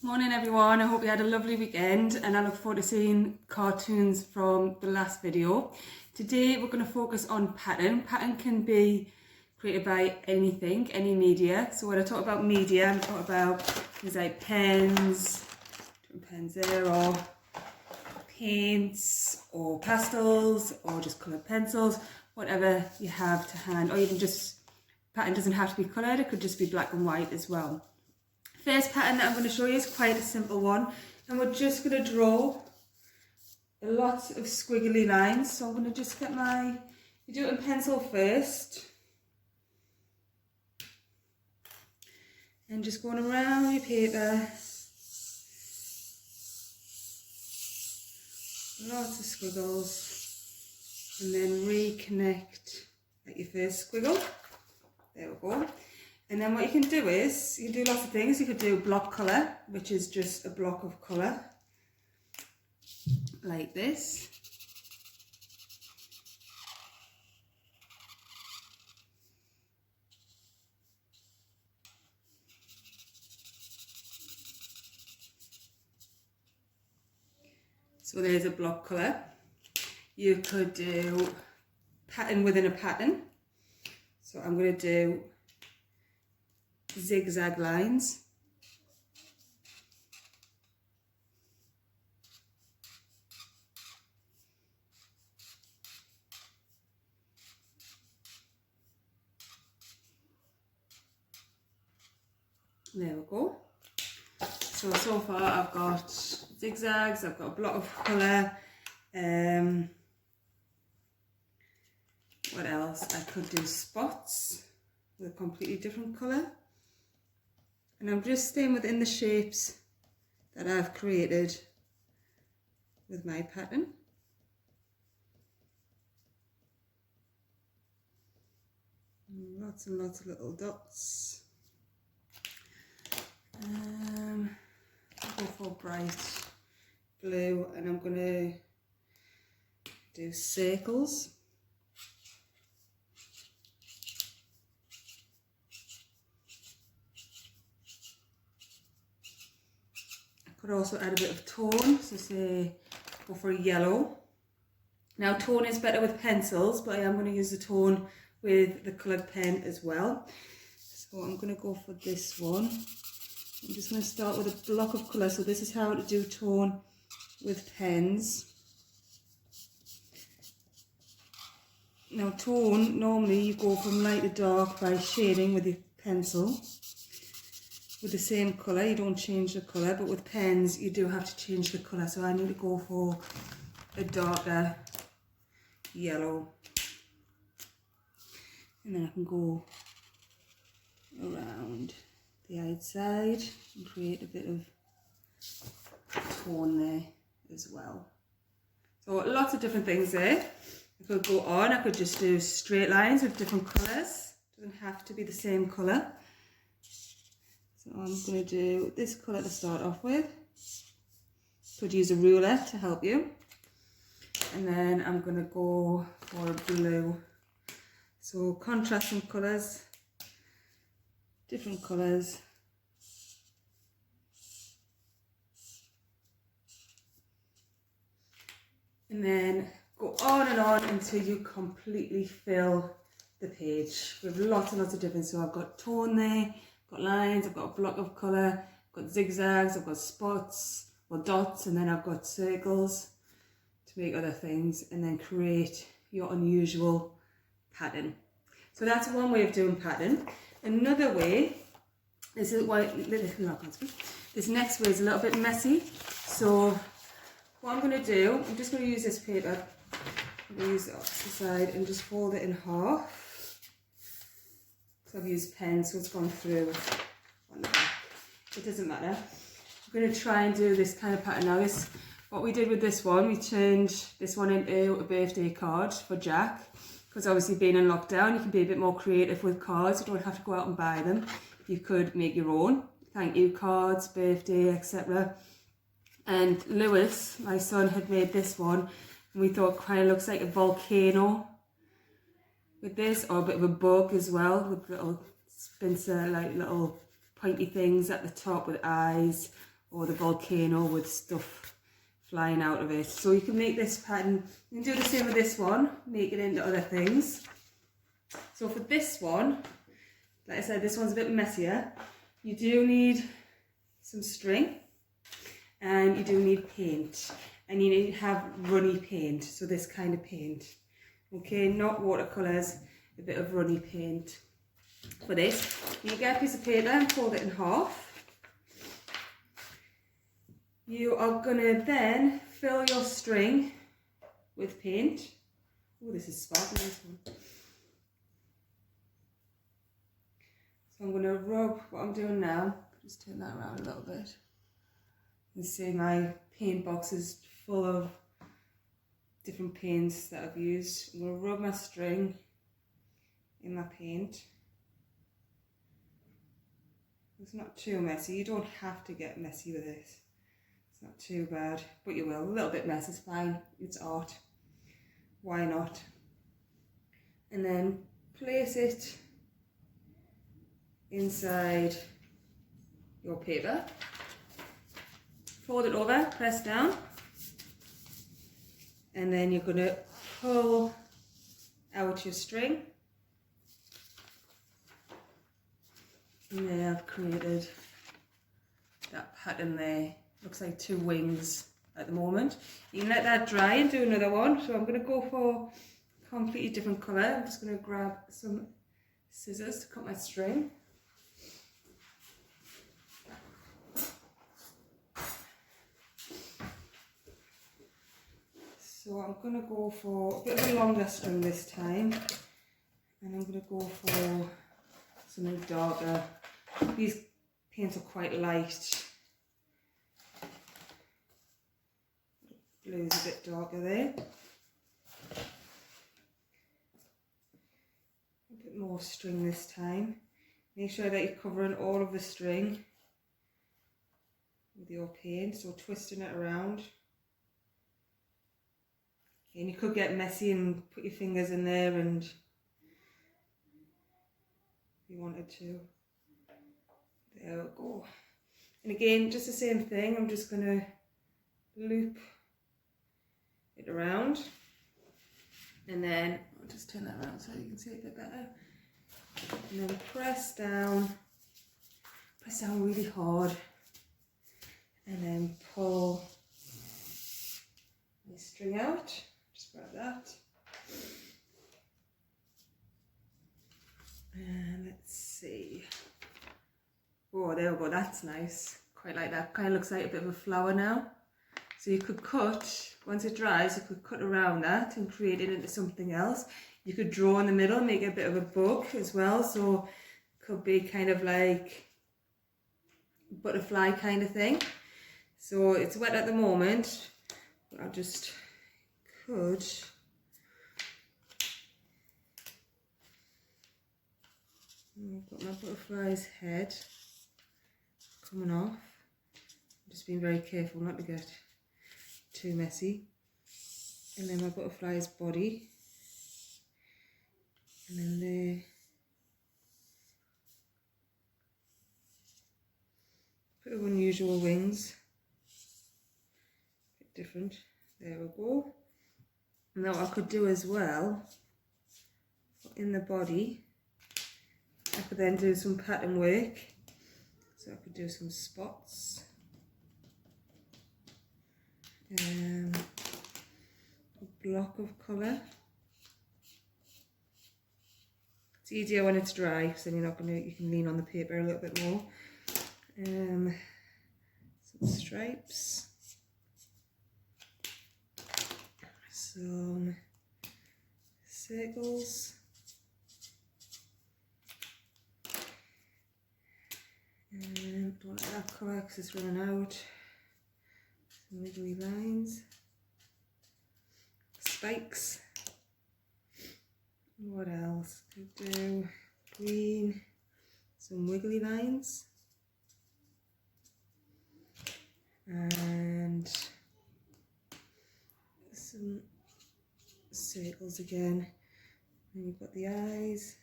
Morning everyone, I hope you had a lovely weekend and I look forward to seeing cartoons from the last video. Today we're going to focus on pattern. Pattern can be created by anything, any media. So when I talk about media, I'm talking about things like pens, pens there, or paints, or pastels, or just coloured pencils, whatever you have to hand, or even just, pattern doesn't have to be coloured, it could just be black and white as well. First pattern that I'm going to show you is quite a simple one, and we're just going to draw a lot of squiggly lines. So I'm going to just get you do it in pencil first, and just going around your paper, lots of squiggles, and then reconnect at your first squiggle. There we go. And then what you can do is, you can do lots of things. You could do block colour, which is just a block of colour, like this. So there's a block colour. You could do pattern within a pattern. So I'm going to do zigzag lines. There we go. So far I've got zigzags, I've got a block of colour. What else? I could do spots with a completely different colour. And I'm just staying within the shapes that I've created with my pattern. Lots and lots of little dots. I'll go for bright blue, and I'm going to do circles. Could also add a bit of tone, so say go for a yellow. Now tone is better with pencils, but I am going to use the tone with the coloured pen as well. So I'm going to go for this one. I'm just going to start with a block of colour. So this is how to do tone with pens. Now tone, normally you go from light to dark by shading with your pencil. With the same colour, you don't change the colour, but with pens you do have to change the colour. So I need to go for a darker yellow, and then I can go around the outside and create a bit of tone there as well. So lots of different things there. I could go on, I could just do straight lines with different colours. Doesn't have to be the same colour. So I'm going to do this colour to start off with. Could use a ruler to help you. And then I'm going to go for a blue. So contrasting colours, different colours. And then go on and on until you completely fill the page with lots and lots of different. So I've got tone there. Got lines, I've got a block of colour, I've got zigzags, I've got spots or dots, and then I've got circles to make other things, and then create your unusual pattern. So that's one way of doing pattern. Another way, this next way is a little bit messy. So what I'm going to do, I'm just going to use this paper, I'm going to use it off the side and just fold it in half. I've used pen, so it's gone through on the back. It doesn't matter. I'm going to try and do this kind of pattern now. What we did with this one, we changed this one into a birthday card for Jack, because obviously being in lockdown, you can be a bit more creative with cards. You don't have to go out and buy them. You could make your own thank you cards, birthday, etc. And Lewis, my son, had made this one, and we thought it kind of looks like a volcano with this, or a bit of a bug as well, with little Spencer, like little pointy things at the top with eyes, or the volcano with stuff flying out of it. So you can make this pattern, you can do the same with this one, make it into other things. So for this one, like I said, this one's a bit messier. You do need some string and you do need paint, and you need to have runny paint, so this kind of paint. Okay, not watercolours, a bit of runny paint. For this, you get a piece of paper and fold it in half. You are going to then fill your string with paint. Oh, this is sparkling, this one. So I'm going to rub what I'm doing now. Just turn that around a little bit. You can see my paint box is full of different paints that I've used. I'm going to rub my string in my paint. It's not too messy. You don't have to get messy with this. It's not too bad, but you will. A little bit mess is fine. It's art. Why not? And then place it inside your paper. Fold it over, press down. And then you're going to pull out your string. And then I've created that pattern there. Looks like two wings at the moment. You can let that dry and do another one. So I'm going to go for a completely different colour. I'm just going to grab some scissors to cut my string. So I'm going to go for a bit of a longer string this time. And I'm going to go for something darker. These paints are quite light. Blue's a bit darker there. A bit more string this time. Make sure that you're covering all of the string with your paint, so twisting it around. Okay, and you could get messy and put your fingers in there and if you wanted to. There we go. And again, just the same thing, I'm just going to loop it around, and then I'll just turn that around so you can see it a bit better, and then press down really hard, and then pull the string out. Just grab that, and let's see. Oh, there we go, that's nice. Quite like that. Kind of looks like a bit of a flower now. So you could cut, once it dries, you could cut around that and create it into something else. You could draw in the middle, make a bit of a book as well. So it could be kind of like a butterfly kind of thing. So it's wet at the moment, but I just could I've got my butterfly's head coming off. I'm just being very careful not to get too messy. And then my butterfly's body. And then there. Bit of unusual wings. Bit different. There we go. Now what I could do as well, in the body, I could then do some pattern work. So I could do some spots. A block of colour. It's easier when it's dry, because then you can lean on the paper a little bit more. Some stripes. Some circles. And don't let that colour because it's running out. Some wiggly lines. Spikes. What else? Could do green. Some wiggly lines. And some circles again. And you've got the eyes.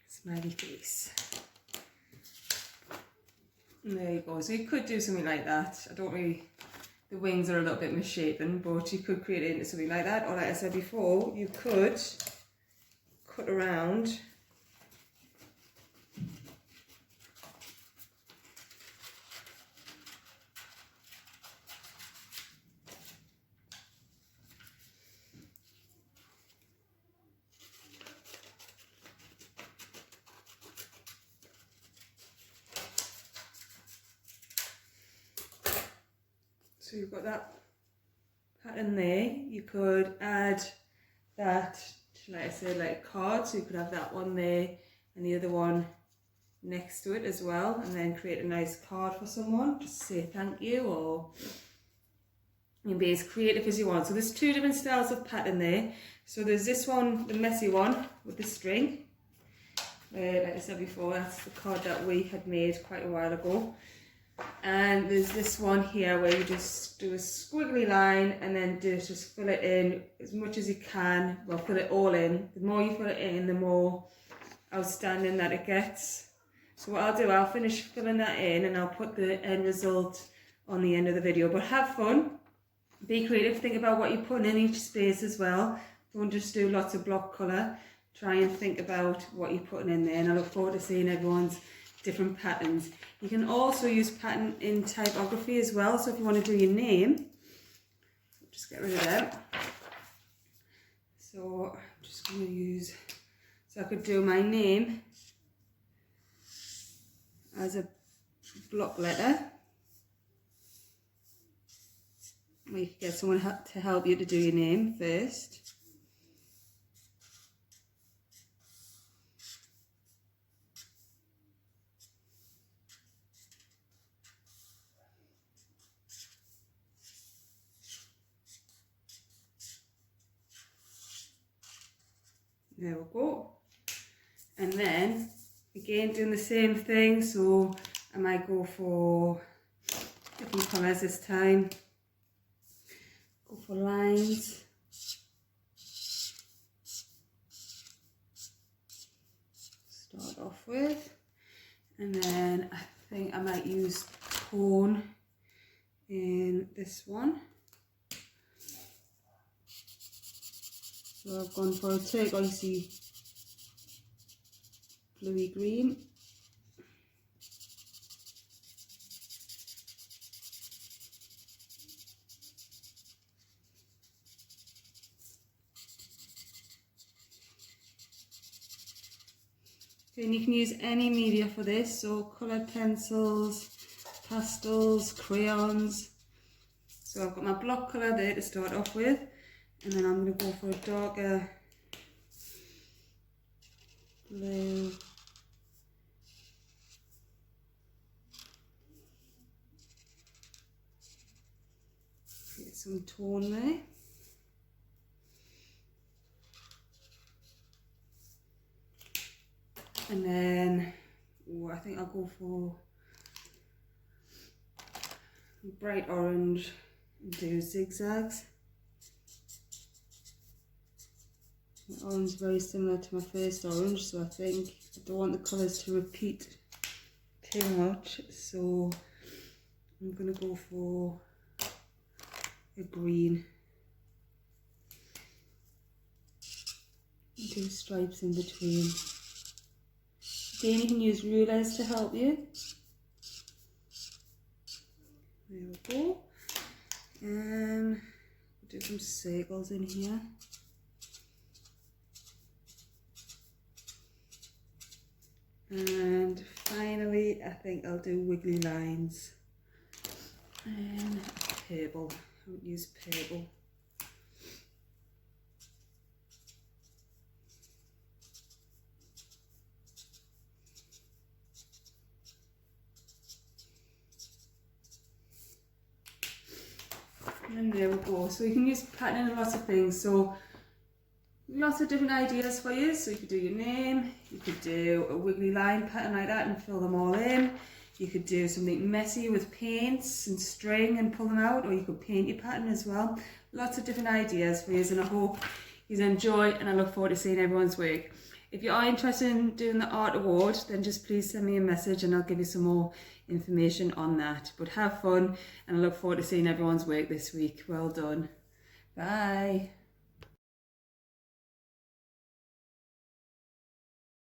Smiley face. And there you go. So you could do something like that. I don't really, the wings are a little bit misshapen, but you could create it into something like that. Or like I said before, you could cut around so you've got that pattern there. You could add that, like I said, like cards. So you could have that one there and the other one next to it as well, and then create a nice card for someone, just say thank you, or you can be as creative as you want. So there's two different styles of pattern there. So there's this one, the messy one with the string. Like I said before, that's the card that we had made quite a while ago. And there's this one here where you just do a squiggly line and then just fill it in as much as you can. Well, fill it all in. The more you fill it in, the more outstanding that it gets. So what I'll do, I'll finish filling that in and I'll put the end result on the end of the video. But have fun, be creative, think about what you're putting in each space as well. Don't just do lots of block colour. Try and think about what you're putting in there, and I look forward to seeing everyone's different patterns. You can also use pattern in typography as well. So if you want to do your name, just get rid of that. So I'm just going to use, so I could do my name as a block letter. Or you could get someone to help you to do your name first. There we go. And then again doing the same thing, so I might go for different colours this time. Go for lines. Start off with. And then I think I might use tone in this one. So I've gone for a turquoisey bluey green. Okay, and you can use any media for this, so coloured pencils, pastels, crayons. So I've got my block colour there to start off with. And then I'm going to go for a darker blue. Get some tone there. And then, I think I'll go for bright orange and do zigzags. The orange is very similar to my first orange, so I think I don't want the colours to repeat too much, so I'm going to go for a green. Do stripes in between. Again, you can use rulers to help you. There we go. Do some circles in here. And finally, I think I'll do wiggly lines and purple. I would use purple. And there we go. So you can use pattern in lots of things. So lots of different ideas for you. So you could do your name, you could do a wiggly line pattern like that and fill them all in. You could do something messy with paints and string and pull them out, or you could paint your pattern as well. Lots of different ideas for you, and I hope you enjoy, and I look forward to seeing everyone's work. if you are interested in doing the art award, then just please send me a message and I'll give you some more information on that. But have fun, and I look forward to seeing everyone's work this week. Well done. Bye.